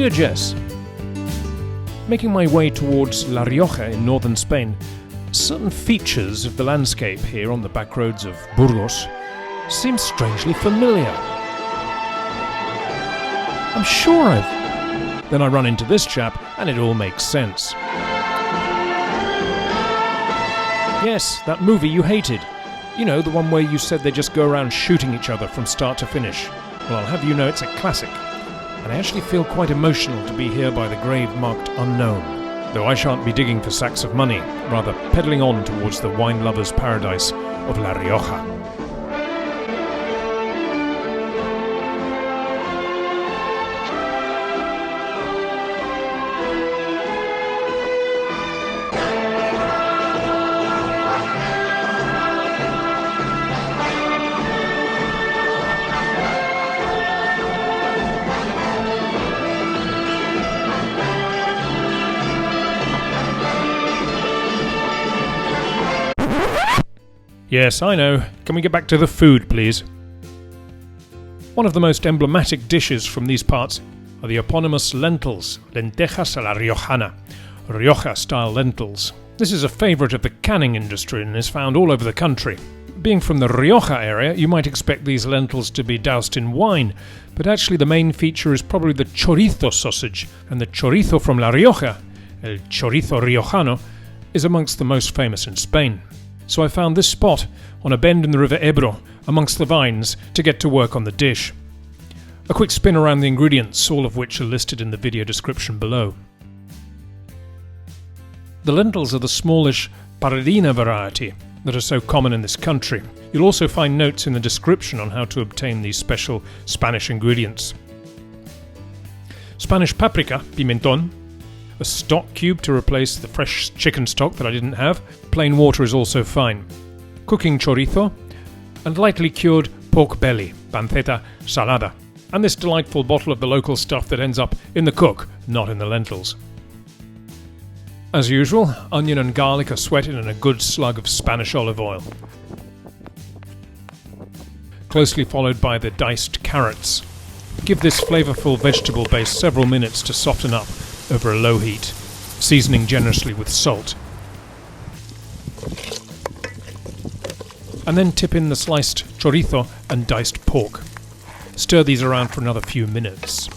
Dear Jess, making my way towards La Rioja in northern Spain, certain features of the landscape here on the back roads of Burgos seem strangely familiar. I'm sure I've... Then I run into this chap and it all makes sense. Yes, that movie you hated. You know, the one where you said they just go around shooting each other from start to finish. Well, I'll have you know it's a classic. And I actually feel quite emotional to be here by the grave marked unknown. Though I shan't be digging for sacks of money, rather pedalling on towards the wine lover's paradise of La Rioja. Yes, I know. Can we get back to the food, please? One of the most emblematic dishes from these parts are the eponymous lentils, Lentejas a la Riojana, Rioja-style lentils. This is a favourite of the canning industry and is found all over the country. Being from the Rioja area, you might expect these lentils to be doused in wine, but actually the main feature is probably the chorizo sausage, and the chorizo from La Rioja, el Chorizo Riojano, is amongst the most famous in Spain. So I found this spot on a bend in the River Ebro amongst the vines to get to work on the dish. A quick spin around the ingredients, all of which are listed in the video description below. The lentils are the smallish Paradina variety that are so common in this country. You'll also find notes in the description on how to obtain these special Spanish ingredients. Spanish paprika, pimentón, a stock cube to replace the fresh chicken stock that I didn't have. Plain water is also fine. Cooking chorizo and lightly cured pork belly, panceta salada. And this delightful bottle of the local stuff that ends up in the cook, not in the lentils. As usual, onion and garlic are sweated in a good slug of Spanish olive oil. Closely followed by the diced carrots. Give this flavourful vegetable base several minutes to soften up over a low heat, seasoning generously with salt. And then tip in the sliced chorizo and diced pork. Stir these around for another few minutes.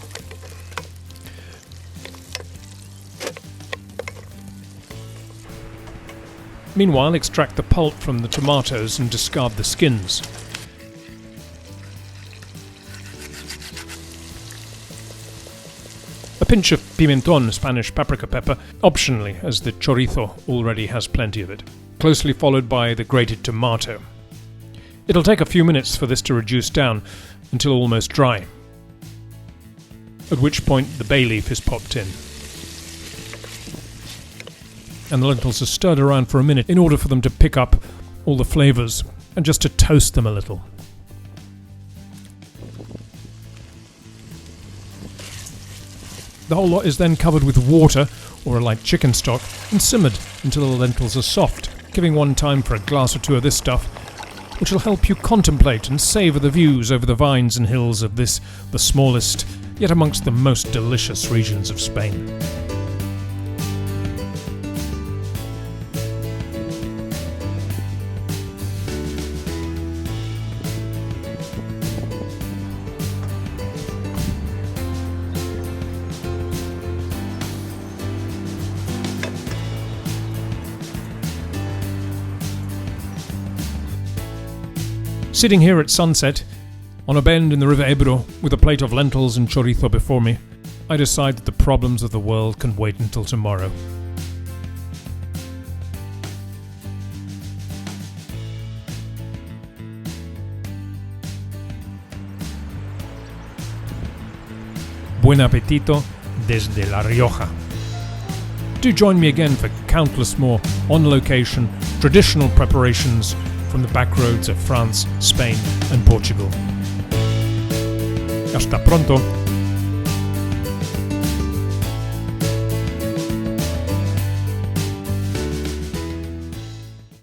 Meanwhile, extract the pulp from the tomatoes and discard the skins. A pinch of pimentón, Spanish paprika pepper, optionally, as the chorizo already has plenty of it. Closely followed by the grated tomato. It'll take a few minutes for this to reduce down until almost dry, at which point the bay leaf is popped in. And the lentils are stirred around for a minute in order for them to pick up all the flavours and just to toast them a little. The whole lot is then covered with water or a light chicken stock and simmered until the lentils are soft, giving one time for a glass or two of this stuff, which will help you contemplate and savour the views over the vines and hills of this, the smallest, yet amongst the most delicious regions of Spain. Sitting here at sunset, on a bend in the River Ebro, with a plate of lentils and chorizo before me, I decide that the problems of the world can wait until tomorrow. Buen apetito desde La Rioja. Do join me again for countless more on-location, traditional preparations from the back roads of France, Spain and Portugal. Hasta pronto!